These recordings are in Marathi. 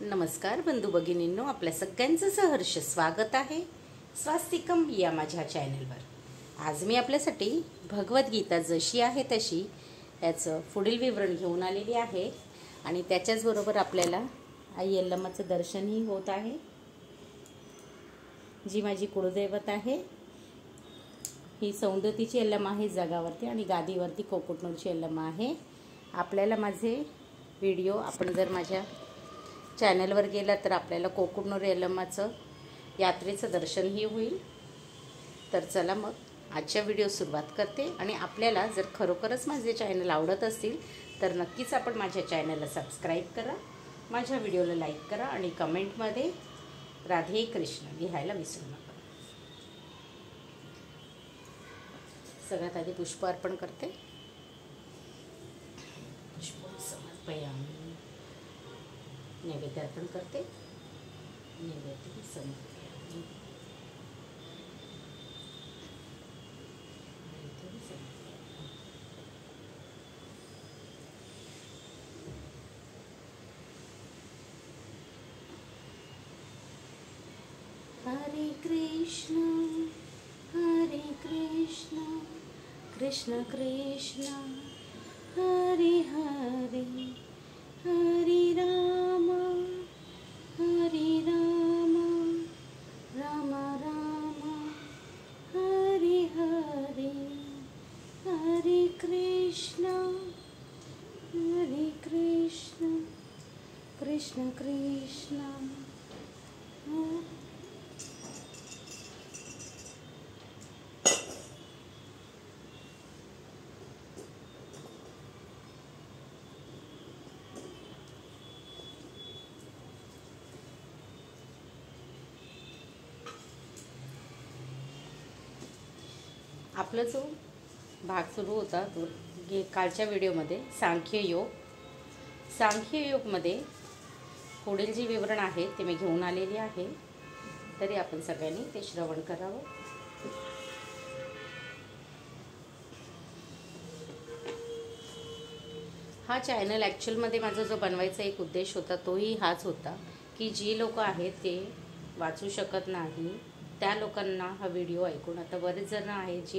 नमस्कार बंधू भगिनींनो, आपल्या सगळ्यांचं सहर्ष स्वागत आहे स्वास्तिकम या माझ्या चॅनलवर। आज मी आपल्यासाठी भगवद्गीता जशी आहे तशी याचं पुढील विवरण घेऊन आलेली आहे आणि त्याच्याचबरोबर आपल्याला आई यल्लम्माचं दर्शनही होत आहे, जी माझी कुळदैवत आहे। ही सौंदतीची यल्लम्मा आहे जगावरती आणि गादीवरती कोकुटनूरची यल्लम्मा आहे। आपल्याला माझे व्हिडिओ आपण जर माझ्या चॅनलवर गेला तर आपल्याला कोकुटनूर यल्लम्माचं यात्रेचं दर्शनही होईल। तर चला मग आजच्या व्हिडिओ सुरुवात करते आणि आपल्याला जर खरोखरच माझे चॅनल आवडत असतील तर नक्कीच आपण माझ्या चॅनलला सबस्क्राईब करा, माझ्या व्हिडिओला लाईक करा आणि कमेंटमध्ये राधे कृष्ण लिहायला विसरू नका। सगळ्यात आधी पुष्प अर्पण करते। पुष्प समर्पयामि, नैवेद्य अर्पण करते। नैवेद्य समर्पयामि, नैवेद्य समर्पयामि। हरे कृष्ण कृष्ण कृष्ण हरे हरे, हरे राम राम राम हरे हरे, हरे कृष्ण कृष्ण कृष्ण। आपला जो भाग सुरू होता तो कालच्या व्हिडिओमध्ये सांख्ययोगमध्ये पुढील जे विवरण आहे ते मी घेऊन आलेली आहे, तरी आपण सगळ्यांनी ते श्रवण करावं। हा चॅनल ॲक्च्युअलमध्ये माझा जो बनवायचा एक उद्देश होता तोही हाच होता की जी लोक आहेत ते वाचू शकत नाही त्या लोकांना हा व्हिडिओ ऐकून, आता बरेच जण आहेत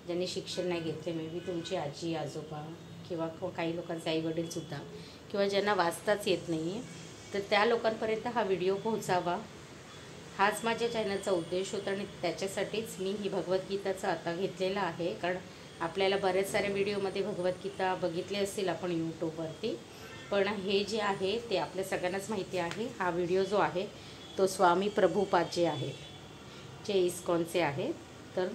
ज्यांनी शिक्षण नाही घेतले, मे बी तुमची आजी आजोबा किंवा काही लोकांचे आई वडीलसुद्धा, किंवा ज्यांना वाचताच येत नाही आहे, तर त्या लोकांपर्यंत हा व्हिडिओ पोहोचावा हाच माझ्या चॅनलचा उद्देश होता। आणि त्याच्यासाठीच मी ही भगवद्गीताचं आता घेतलेलं आहे, कारण आपल्याला बरेच साऱ्या व्हिडिओमध्ये भगवद्गीता बघितली असतील आपण यूट्यूबवरती, पण हे जे आहे ते आपल्या सगळ्यांनाच माहिती आहे। हा व्हिडिओ जो आहे तो स्वामी प्रभुपाद जे आहेत, जे इस्कॉनचे आहेत, तर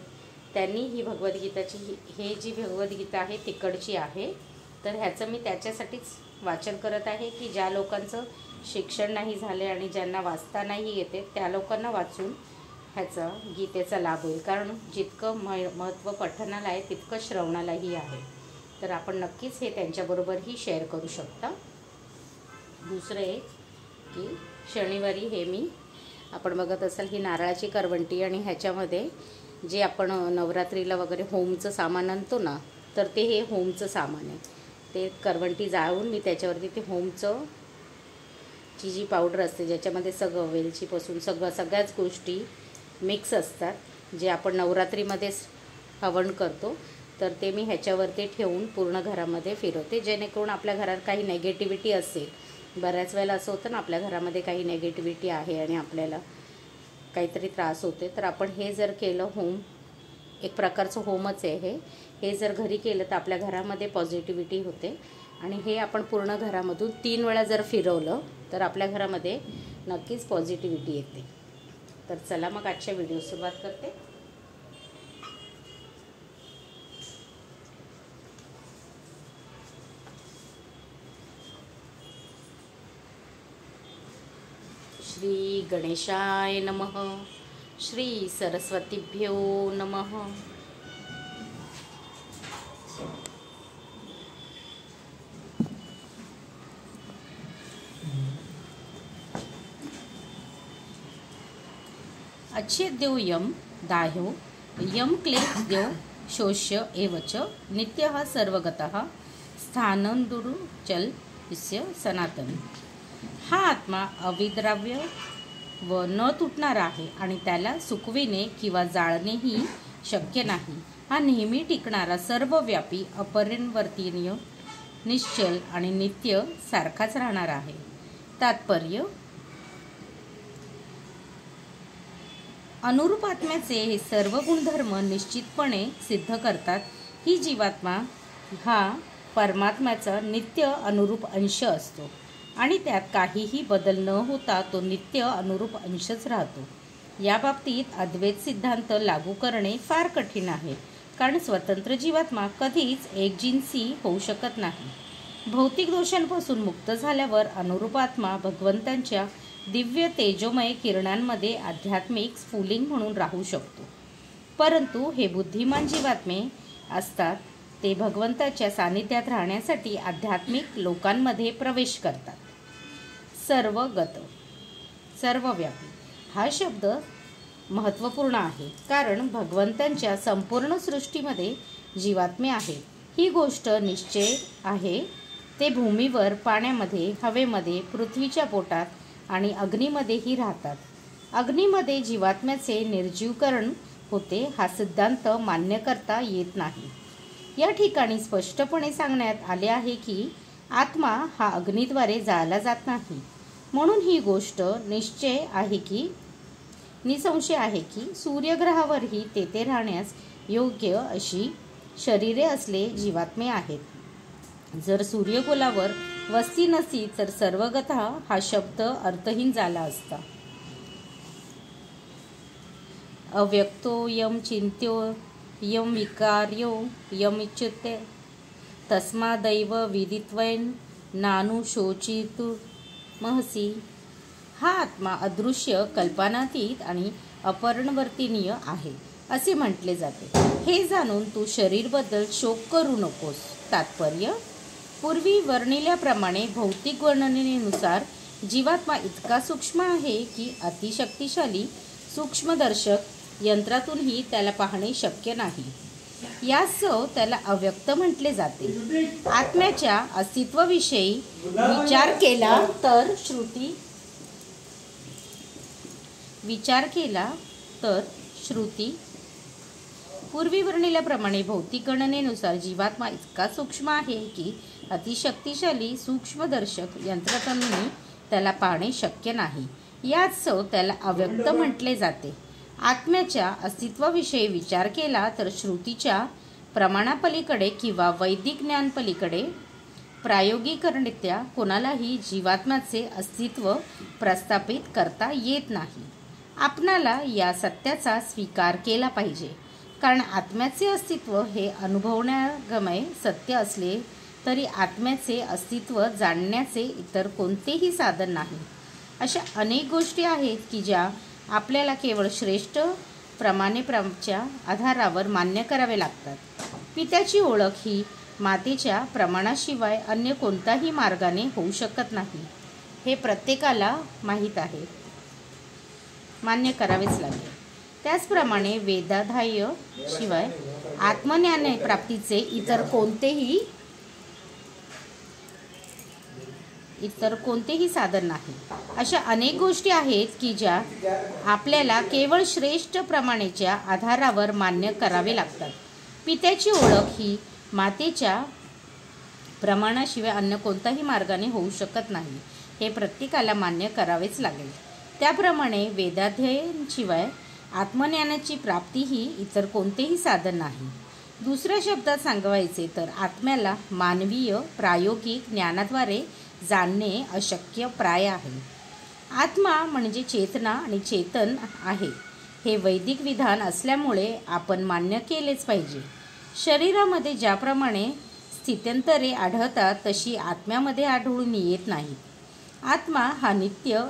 त्यांनी ही भगवद्गीताची हे जी भगवद्गीता आहे तिकडची आहे, तर ह्याचं मी त्याच्यासाठीच वाचन करत आहे की ज्या लोकांचं शिक्षण नाही झाले आणि ज्यांना वाचता नाही येते त्या लोकांना वाचून ह्याचा गीतेचा लाभ होईल, कारण जितकं महत्त्व पठणाला आहे तितकं श्रवणालाही आहे। तर आपण नक्कीच हे त्यांच्याबरोबरही शेअर करू शकता। दुसरं एक की शनिवारी हे मी आपण बघत असाल ही नारळाची करवंटी आणि ह्याच्यामध्ये जे आपण नवरात्रीला वगैरे होमचं सामान आणतो ना, तर ते हे होमचं सामान आहे। ते करवंटी जाळून मी त्याच्यावरती ते होमचं ची जी पावडर असते ज्याच्यामध्ये सगळं वेलचीपासून सगळ्याच गोष्टी मिक्स असतात, जे आपण नवरात्रीमध्येच हवन करतो, तर ते मी ह्याच्यावरती ठेवून पूर्ण घरामध्ये फिरवते, जेणेकरून आपल्या घरात काही नेगेटिव्हिटी असेल, बऱ्याच वेळेला असं होतं ना आपल्या घरामध्ये काही नेगेटिव्हिटी आहे आणि आपल्याला काहीतरी त्रास होते, तर आपण हे जर केलं, होम एक प्रकारचं होमच आहे हे जर घरी केलं तर आपल्या घरामध्ये पॉझिटिव्हिटी होते आणि हे आपण पूर्ण घरामधून 3 वेळा जर फिरवलं तर आपल्या घरामध्ये नक्कीच पॉझिटिव्हिटी येते। तर चला मग आजच्या व्हिडिओ सुरुवात करते। श्री गणेशाय नमः, श्री सरस्वतीभ्यो नमः। अच्छेद्यो यम दाह्यो यम क्लेद्यो शोष्य एवच नित्यः सर्वगतः स्थानंदुरुचल इस्य सनातन। हा आत्मा अविद्राव्य व न तुटणारा आहे आणि त्याला सुकविणे किंवा जाळणेही शक्य नाही. हा नेहमी टिकणारा, सर्वव्यापी, अपरिवर्तनीय, निश्चल आणि नित्य सारखाच राहणार आहे. तात्पर्य: अनुरूप आत्म्याचे हे सर्व गुणधर्म निश्चितपणे सिद्ध करतात की जीवात्मा हा परमात्म्याचा नित्य अनुरूप अंश असतो आणि त्यात काहीही बदल न होता तो नित्य अनुरूप अंशच राहतो. या बाबतीत अद्वैत सिद्धांत लागू करणे फार कठीण आहे, कारण स्वतंत्र जीवात्मा कधीच एकजिन्सी होऊ शकत नाही. भौतिक दोषांपासून मुक्त झाल्यावर अनुरूप आत्मा भगवंतांच्या दिव्य तेजोमय किरणांमध्ये आध्यात्मिक स्फुलिंग म्हणून राहू शकतो. परंतु हे बुद्धिमान जीवात्मे असतात ते भगवंताच्या सानिध्यात राहण्यासाठी आध्यात्मिक लोकांमध्ये प्रवेश करतात. सर्वगत, सर्वव्यापी हा शब्द महत्त्वपूर्ण आहे, कारण भगवंतांच्या संपूर्ण सृष्टीमध्ये जीवात्मे आहेत. ही गोष्ट निश्चय आहे. ते भूमीवर, पाण्यामध्ये, हवेमध्ये, पृथ्वीच्या पोटात आणि अग्नीमध्येही राहतात. अग्नीमध्ये जीवात्म्याचे निर्जीवकरण होते हा सिद्धांत मान्य करता येत नाही. या ठिकाणी स्पष्टपणे सांगण्यात आले आहे की आत्मा हा अग्नीद्वारे जाळला जात नाही. म्हणून ही गोष्ट निसंशय आहे की सूर्यग्रहावरही तेथे राहण्यास योग्य अशी शरीरे असले जीवात्मे आहेत. जर सूर्यगोलावर वस्ती नसती तर सर्वगतः हा शब्द अर्थहीन झाला असता. अव्यक्तो यम चिंत्यो यम विकार्यो यम इच्युते तस्मादैव विदित्वैन नानुशोचितुमहसी. हा आत्मा अदृश्य, कल्पनातीत आणि अपरिवर्तनीय आहे असे म्हटले जाते. हे जाणून तू शरीरबद्दल शोक करू नकोस. तात्पर्य: पूर्वी वर्णिल्याप्रमाणे भौतिक वर्णनेनुसार जीवात्मा इतका सूक्ष्म आहे की अतिशक्तिशाली सूक्ष्मदर्शक यंत्रातूनही त्याला पाहणे शक्य नाही. यास्तव त्याला अव्यक्त म्हटले जाते. आत्म्याच्या अस्तित्वाविषयी विचार केला तर श्रुती पूर्वी वर्णिल्याप्रमाणे भौतिक गणनेनुसार जीवात्मा इतका सूक्ष्म आहे की अतिशक्तिशाली सूक्ष्मदर्शक यंत्रातूनही त्याला पाहणे शक्य नाही. यास्तव त्याला अव्यक्त म्हटले जाते. आत्म्याच्या अस्तित्वाविषयी विचार केला तर श्रुतीच्या प्रमाणापलीकडे किंवा वैदिक ज्ञानपलीकडे प्रायोगिकरित्या कोणालाही जीवात्म्याचे अस्तित्व प्रस्थापित करता येत नाही. आपणाला या सत्याचा स्वीकार केला पाहिजे, कारण आत्म्याचे अस्तित्व हे अनुभवण्यागम्य सत्य असले तरी आत्म्याचे अस्तित्व जाणण्याचे इतर कोणतेही साधन नाही. अशा अनेक गोष्टी आहेत की ज्या आपल्याला केवळ श्रेष्ठ प्रमाणेच्या आधारावर मान्य करावे लागतात. पित्याची ओळख ही मातेच्या प्रमाणाशिवाय अन्य कोणत्याही मार्गाने होऊ शकत नाही. हे प्रत्येकाला माहीत आहे. मान्य करावेच लागेल. त्याचप्रमाणे वेदाध्याय शिवाय आत्मज्ञान प्राप्तीचे इतर कोणतेही साधन नाही. अशा अनेक गोष्टी आहेत की ज्या आपल्याला केवळ श्रेष्ठ प्रमाणेच्या आधारावर मान्य करावे लागतात. पित्याची ओळख ही मातेच्या प्रमाणाशिवाय अन्य कोणत्याही मार्गाने होऊ शकत नाही. हे प्रत्येकाला मान्य करावेच लागेल. त्याप्रमाणे वेदाध्ययनाशिवाय आत्मज्ञानाची प्राप्ती ही इतर कोणतेही साधन नाही. दुसऱ्या शब्दात सांगायचे तर आत्म्याला मानवीय प्रायोगिक ज्ञानाद्वारे जाणणे अशक्य प्राय आहे. आत्मा म्हणजे चेतना आणि चेतन आहे हे वैदिक विधान असल्यामुळे आपण मान्य केलेच पाहिजे. शरीरामध्ये ज्याप्रमाणे स्थित्यंतरे आढळतात तशी आत्म्यामध्ये आढळून येत नाहीत. आत्मा हा नित्य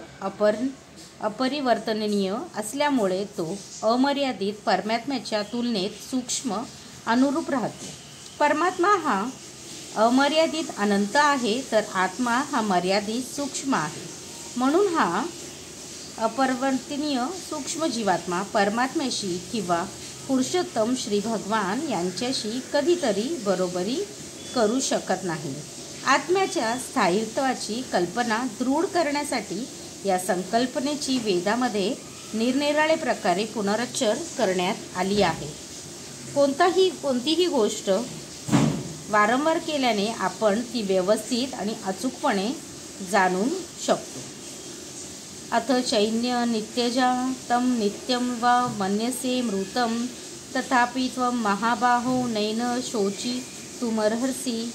अपरिवर्तनीय असल्यामुळे तो अमर्यादित परमात्म्याच्या तुलनेत सूक्ष्म अनुरूप राहतो. परमात्मा हा अमर्यादित अनंत आहे तर आत्मा हा मर्यादित सूक्ष्म आहे. म्हणून हा अपरिवर्तनीय सूक्ष्म जीवात्मा परमात्म्याशी किंवा पुरुषोत्तम श्री भगवान यांच्याशी कधीतरी बरोबरी करू शकत नाही. आत्म्याच्या स्थायित्वाची कल्पना दृढ करण्यासाठी या संकल्पनेची वेदामध्ये निरनिराळे प्रकारे पुनरुच्चार करण्यात आली आहे. कोणतीही गोष्ट वारंवार केल्याने आपण ती व्यवस्थित आणि अचूकपणे जाणून शकतो. अथ चैन्य नित्यजा तम नित्यं वा मन्यसे मृतं तथापि त्वं महाबाहो नैन शोची तुमर्हसि.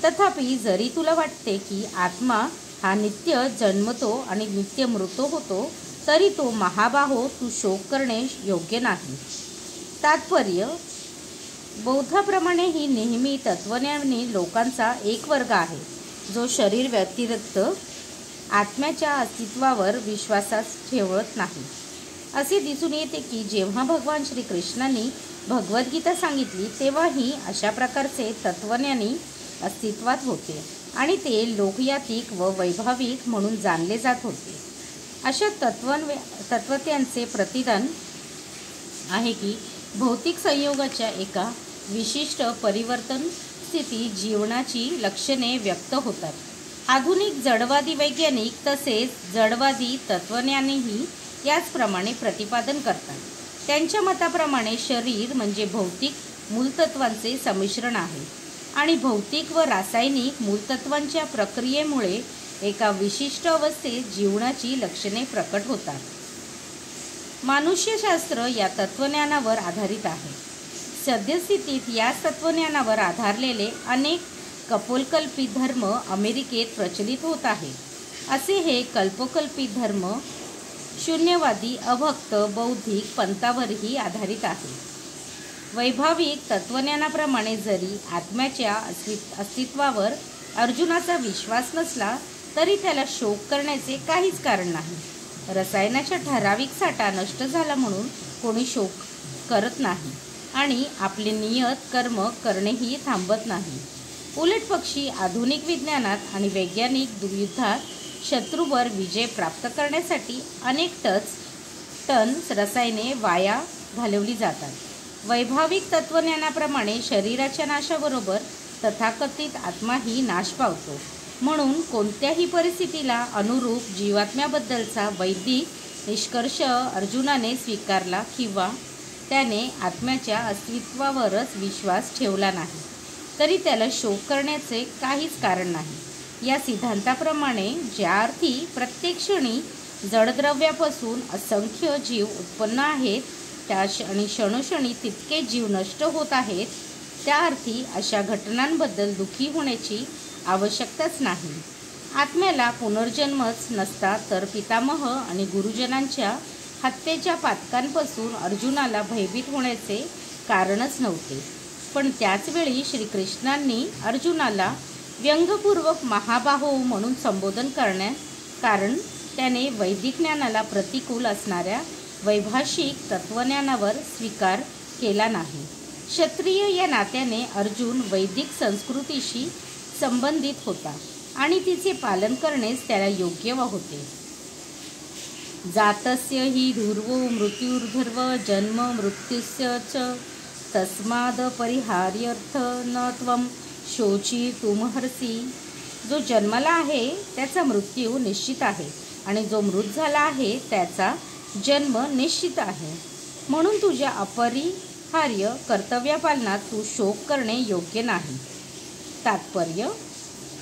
तथापि जरी तुला वाटते की आत्मा हा नित्य जन्मतो आणि नित्य मृत होतो, तरी तो महाबाहो तू शोक करणे योग्य नाही. तात्पर्य, बौद्धाप्रमाणे ही नेहमी तत्वज्ञानी लोकांचा एक वर्ग आहे जो शरीर व्यतिरिक्त आत्म्याच्या अस्तित्वावर विश्वासास ठेवत नाही. असे दिसून येते की जेव्हा भगवान श्रीकृष्णांनी भगवद्गीता सांगितली तेव्हाही अशा प्रकारचे तत्वज्ञानी अस्तित्वात होते आणि ते लोकयातिक व वैभाविक म्हणून जाणले जात होते. अशा तत्वज्ञांचे प्रतिदान आहे की भौतिक संयोगाच्या एका विशिष्ट परिवर्तन स्थिती जीवनाची लक्षणे व्यक्त होतात. आधुनिक जडवादी वैज्ञानिक तसेच जडवादी तत्वज्ञानीही याचप्रमाणे प्रतिपादन करतात. त्यांच्या मताप्रमाणे शरीर म्हणजे भौतिक मूलतत्वांचे संमिश्रण आहे आणि भौतिक व रासायनिक मूलतत्वांच्या प्रक्रियेमुळे एका विशिष्ट अवस्थेत जीवनाची लक्षणे प्रकट होतात. मानुष्यशास्त्र या तत्वज्ञानावर आधारित आहे. सद्यस्थितीत या तत्वज्ञानावर आधारलेले अनेक कपोलकल्पित धर्म अमेरिकेत प्रचलित होत आहेत. असे हे कल्पोकल्पित धर्म शून्यवादी अभक्त बौद्धिक पंथावरही आधारित आहे. वैभाविक तत्वज्ञानाप्रमाणे जरी आत्म्याच्या अस्तित्वावर अर्जुनाचा विश्वास नसला तरी त्याला शोक करण्याचे काहीच कारण नाही. रसायनाचा ठराविक साठा नष्ट झाला म्हणून कोणी शोक करत नाही आणि आपले नियत कर्म करणेही थांबत नाही. उलटपक्षी आधुनिक विज्ञानात आणि वैज्ञानिक युद्धात शत्रूवर विजय प्राप्त करण्यासाठी अनेक टन रसायने वाया घालवली जातात. वैभाविक तत्वज्ञानाप्रमाणे शरीराच्या नाशाबरोबर तथाकथित आत्माही नाश पावतो. म्हणून कोणत्याही परिस्थितीला अनुरूप जीवात्म्याबद्दलचा वैदिक निष्कर्ष अर्जुनाने स्वीकारला किंवा त्याने आत्म्याच्या अस्तित्वावरच विश्वास ठेवला नाही तरी त्याला शोक करण्याचे काहीच कारण नाही. या सिद्धांताप्रमाणे ज्या अर्थी प्रत्येक क्षणी जडद्रव्यापासून असंख्य जीव उत्पन्न आहेत त्या आणि क्षणोक्षणी तितके जीव नष्ट होत आहेत, त्या अर्थी अशा घटनांबद्दल दुःखी होण्याची आवश्यकताच नाही. आत्म्याला पुनर्जन्मच नसता तर पितामह आणि गुरुजनांच्या हत्येच्या पातकांपासून अर्जुनाला भयभीत होण्याचे कारणच नव्हते. पण त्याचवेळी श्रीकृष्णांनी अर्जुनाला व्यंगपूर्वक महाबाहो म्हणून संबोधन करण्यास कारण त्याने वैदिक ज्ञानाला प्रतिकूल असणाऱ्या वैभाषिक तत्वज्ञानावर स्वीकार केला नाही. क्षत्रिय या नात्याने अर्जुन वैदिक संस्कृतीशी संबंधित होता आणि तिचे पालन करण्यास त्याला योग्य होते. जातस्य हि धुर्वो मृत्युर्धर्व जन्म मृत्युस्य च तस्माद परिहार्यर्थ न त्वं शोची तुमहर्षी. जो जन्मला आहे त्याचा मृत्यू निश्चित आहे आणि जो मृत झाला आहे त्याचा जन्म निश्चित आहे. म्हणून तुझ्या अपरिहार्य कर्तव्यपालनात तू शोक करणे योग्य नाही. तात्पर्य,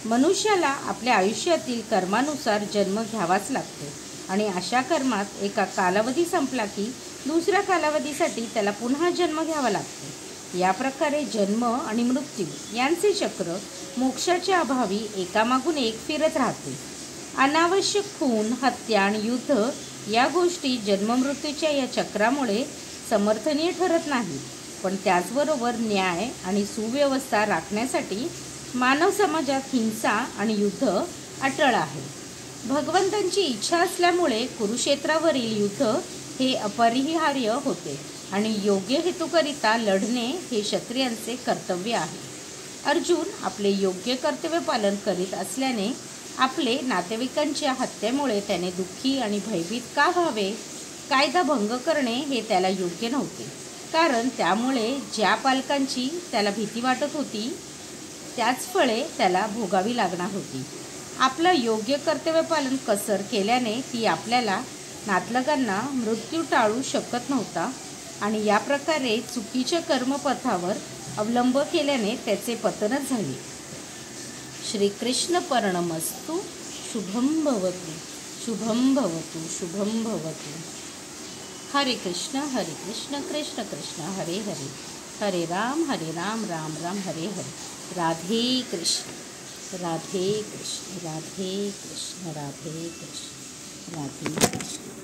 मनुष्याला आपल्या आयुष्यातील कर्मानुसार जन्म घ्यावाच लागतो आणि अशा कर्मात एका कालावधी संपला की दुसऱ्या कालावधीसाठी त्याला पुन्हा जन्म घ्यावा लागतो. या प्रकारे जन्म आणि मृत्यू यांचे चक्र मोक्षाच्या अभावी एकामागून एक फिरत राहते. अनावश्यक खून, हत्या आणि युद्ध या गोष्टी जन्ममृत्यूच्या या चक्रामुळे समर्थनीय ठरत नाहीत. पण त्याचबरोबर न्याय आणि सुव्यवस्था राखण्यासाठी मानव समाजात हिंसा आणि युद्ध अटळ आहे. भगवंतांची इच्छा असल्यामुळे कुरुक्षेत्रावरील युद्ध हे अपरिहार्य होते आणि योग्य हेतूकरिता लढणे हे क्षत्रियांचे कर्तव्य आहे. अर्जुन आपले योग्य कर्तव्य पालन करीत असल्याने आपले नातेवाईकांच्या हत्येमुळे त्याने दुःखी आणि भयभीत का व्हावे? कायदा भंग करणे हे त्याला योग्य नव्हते, कारण त्यामुळे ज्या पालकांची त्याला भीती वाटत होती त्याच फळे त्याला भोगावी लागणार होती. आपलं योग्य कर्तव्यपालन कसर केल्याने ती आपल्याला नातलगांना मृत्यू टाळू शकत नव्हता आणि या प्रकारे चुकीच्या कर्मपथावर अवलंब केल्याने त्याचे पतनच झाले. श्रीकृष्ण पर्णमस्तु. शुभम भवतु, शुभम भवतु, शुभम भवतु. हरे कृष्ण कृष्ण कृष्ण हरे हरे, हरे राम राम राम हरे हरे. राधे कृष्ण राधे कृष्ण राधे कृष्ण राधे कृष्ण राधे कृष्ण.